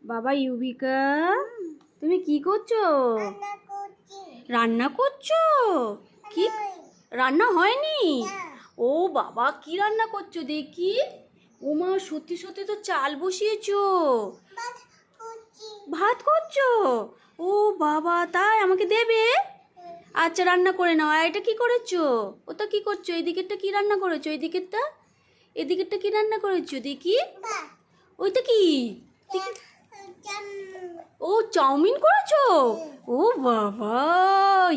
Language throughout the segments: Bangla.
বাবা ইউবিকা, তুমি কি করছো? রান্না করছো? কি রান্না হয়নি? ও বাবা, কি রান্না করছো দেখি? ওমা, সত্যি সত্যি তো চাল বসিয়েছো। ভাত করছো? ও বাবা, তাই আমাকে দেবে? আচ্ছা, রান্না করে নাও। আর এটা কি করেছো? ওটা কি করছো? এদিকেরটা কি রান্না করেছো? এদিকেরটা এদিকেরটা কি রান্না করেছো দেখি? ওইটা কি দেখি? ও চাউমিন করেছো? ও বাবা,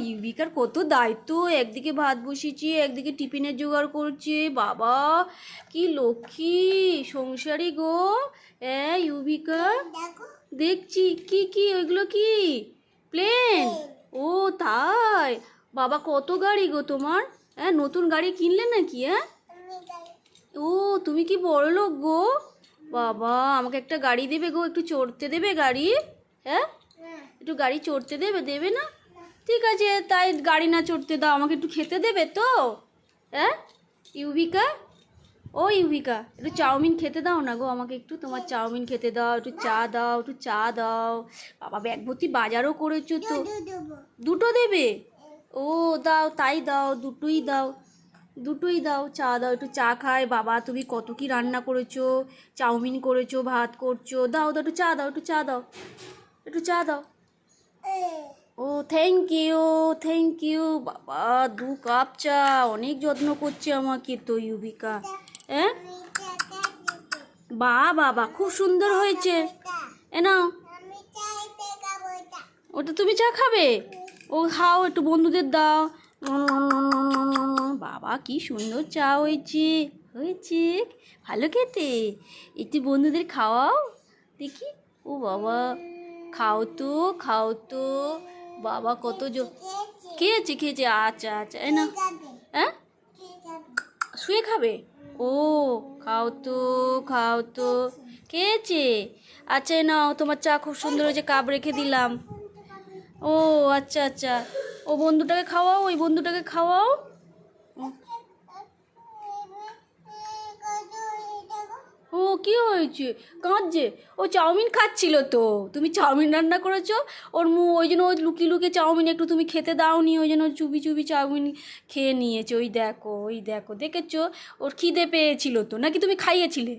ইউবিকার কত দায়িত্ব! একদিকে ভাত বসিয়েছি, একদিকে টিফিনের জোগাড় করছে। বাবা, কি লক্ষ্মী সংসারী গো। ইউবিকা, দেখছি কি কি ওইগুলো কি প্লেন? ও তাই? বাবা, কত গাড়ি গো তোমার? নতুন গাড়ি কিনলে নাকি? ও, তুমি কি বড় লোক গো। বাবা, আমাকে একটা গাড়ি দেবে গো? একটু চড়তে দেবে গাড়ি? হ্যাঁ, একটু গাড়ি চড়তে দেবে? দেবে না? ঠিক আছে, তাই গাড়ি না চড়তে দাও, আমাকে একটু খেতে দেবে তো? হ্যাঁ ইউবিকা, ও ইউবিকা, একটু চাউমিন খেতে দাও না গো আমাকে। একটু তোমার চাউমিন খেতে দাও, একটু চা দাও, একটু চা দাও। বাবা, ব্যাগ ভর্তি বাজারও করেছো তো। দুটো দেবে? ও দাও, তাই দাও, দুটোই দাও, দুটোই দাও। চা দাও, একটু চা খাই। বাবা, তুমি কত কি রান্না করেছো, চাউমিন করেছো, ভাত করছো। দাও দাও, একটু চা দাও, একটু চা দাও, একটু চা দাও। ও থ্যাংক ইউ, থ্যাংক ইউ। বাবা, 2 কাপ চা, অনেক যত্ন করছে আমাকে তো ইউবিকা। হ্যাঁ, বাবা খুব সুন্দর হয়েছে। নাও, ওটা তুমি চা খাবে? ও খাও, একটু বন্ধুদের দাও। বাবা, কি সুন্দর চা হয়েছে, হয়েছে ভালো খেতে। একটু বন্ধুদের খাওয়াও দেখি। ও বাবা, খাও তো, খাও তো। বাবা, কত খেয়েছে, খেয়েছে। আচ্ছা আচ্ছা, না। হ্যাঁ, শুয়ে খাবে? ও খাও তো, খাও তো। খেয়েছে? আচ্ছা, নাও, তোমার চা খুব সুন্দর হয়েছে, কাপ রেখে দিলাম। ও আচ্ছা আচ্ছা, ও বন্ধুটাকে খাওয়াও, ওই বন্ধুটাকে খাওয়াও। ও কি হয়েছে? কাঁদছে? ও চাউমিন খাচ্ছিল তো। তুমি চাউমিন রান্না করেছো, ওর ওই জন্য ও লুকিয়ে লুকিয়ে চাউমিন একটু তুমি খেতে দাওনি, ওই জন্য চুপি চুপি চাউমিন খেয়ে নিয়েছে। ওই দেখো, ওই দেখো, দেখেছো? ওর খিদে পেয়েছিল তো, নাকি তুমি খাইয়েছিলে?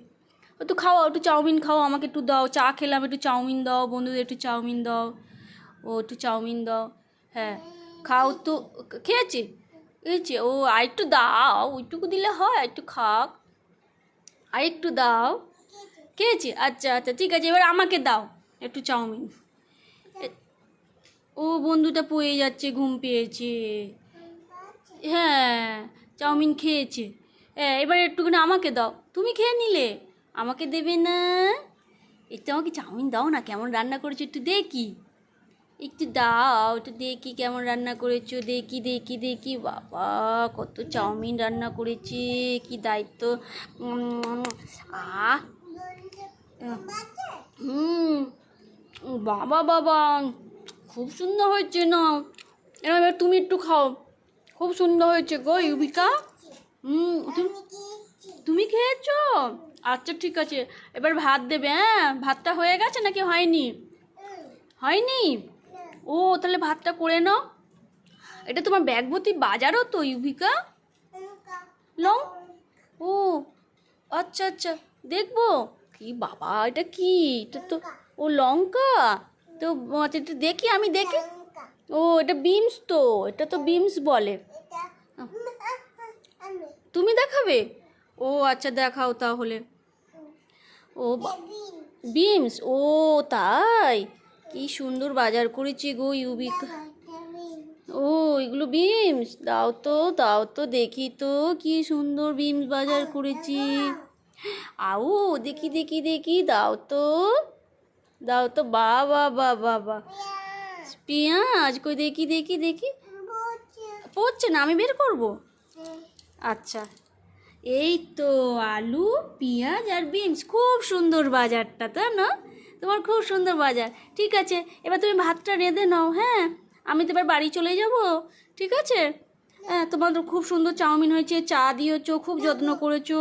একটু খাওয়াও, একটু চাউমিন খাও, আমাকে একটু দাও। চা খেলাম, একটু চাউমিন দাও, বন্ধুদের একটু চাউমিন দাও। ও একটু চাউমিন দাও। হ্যাঁ, খাও তো। খেয়েছে? খেয়েছে? ও আর একটু দাও, ওইটুকু দিলে হয়? একটু খাক, আর একটু দাও। খেয়েছে? আচ্ছা আচ্ছা, ঠিক আছে, এবার আমাকে দাও একটু চাউমিন। ও বন্ধুটা পড়ে যাচ্ছে, ঘুম পেয়েছে। হ্যাঁ, চাউমিন খেয়েছে। হ্যাঁ, এবার একটুখানি আমাকে দাও। তুমি খেয়ে নিলে, আমাকে দেবে না? একটু আমাকে চাউমিন দাও না, কেমন রান্না করেছো একটু দেখি। একটু দাও, একটু দেখি কেমন রান্না করেছো, দেখি দেখি দেখি। বাবা, কত চাউমিন রান্না করেছে, কি দায়িত্ব। আহ হুম, বাবা বাবা, খুব সুন্দর হয়েছে না। এবার তুমি একটু খাও, খুব সুন্দর হয়েছে গো ইউবিকা। তুমি খেয়েছো? আচ্ছা ঠিক আছে, এবার ভাত দেবে। হ্যাঁ, ভাতটা হয়ে গেছে নাকি হয়নি? হয়নি? ও তাহলে ভাতটা করে নাও। এটা তোমার ব্যাগ ভর্তি বাজারও তো ইউবিকা। লং, ও আচ্ছা আচ্ছা, দেখবো কি। বাবা, এটা কি? এটা তো, ও লঙ্কা তো। আচ্ছা, এটা দেখি, আমি দেখি। ও এটা বিমস তো, এটা তো বিমস বলে। তুমি দেখাবে? ও আচ্ছা, দেখাও তাহলে। ও বিমস, ও তাই? কি সুন্দর বাজার করেছি গো ইউবিকা। ও এগুলো বিমস, দাও তো, দাও তো দেখি তো, কি সুন্দর বিমস বাজার করেছি। আউ, দেখি দেখি দেখি, দাও তো, দাও তো। বাবা বাবা বা, পেঁয়াজ কই দেখি দেখি দেখি। পড়ছে না, আমি বের করব। আচ্ছা, এই তো আলু, পেঁয়াজ আর বিনস, খুব সুন্দর বাজারটা, তাই না? তোমার খুব সুন্দর বাজার। ঠিক আছে, এবার তুমি ভাতটা রেঁধে নাও। হ্যাঁ, আমি তো এবার বাড়ি চলে যাব। ঠিক আছে, হ্যাঁ, তোমার তো খুব সুন্দর চাউমিন হয়েছে, চা দিয়েছো, খুব যত্ন করেছো।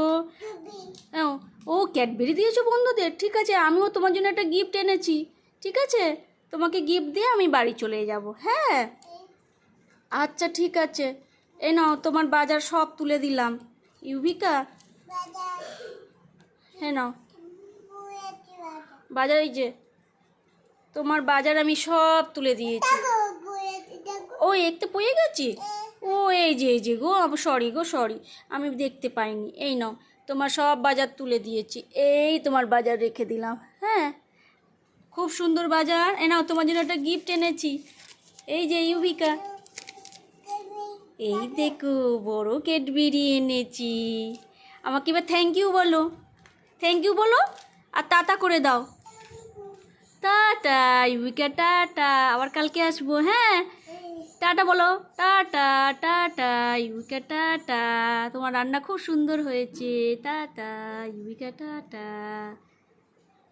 হ্যাঁ, ও ক্যাডবেরি দিয়েছো বন্ধুদের, ঠিক আছে, আমিও তোমার জন্য একটা গিফট এনেছি, ঠিক আছে, তোমাকে গিফট দিয়ে আমি বাড়ি চলে যাব। হ্যাঁ, আচ্ছা ঠিক আছে, এই নাও তোমার বাজার সব তুলে দিলাম। ইউভিকা, হ্যাঁ নাও বাজার, এই যে তোমার বাজার আমি সব তুলে দিয়েছি। ও একটু পড়ে গেছি। ও এই যে গো, সরি গো, সরি, আমি দেখতে পাইনি। এই নাও তোমার সব বাজার তুলে দিয়েছি, এই তোমার বাজার রেখে দিলাম। হ্যাঁ, খুব সুন্দর বাজার। এ নাও তোমার জন্য একটা গিফট এনেছি, এই যে ইউভিকা, এই দেখো বড় ক্যাডবেরি এনেছি। আমাকে এবার থ্যাংক ইউ বলো, থ্যাংক ইউ বলো, আর টাটা করে দাও। টাটা ইউভিকা, টাটা, আবার কালকে আসবো। হ্যাঁ, টাটা বলো, টাটা, টাটা ইউভিকা, টাটা, তোমার রান্না খুব সুন্দর হয়েছে, টাটা ইউভিকা, টাটা।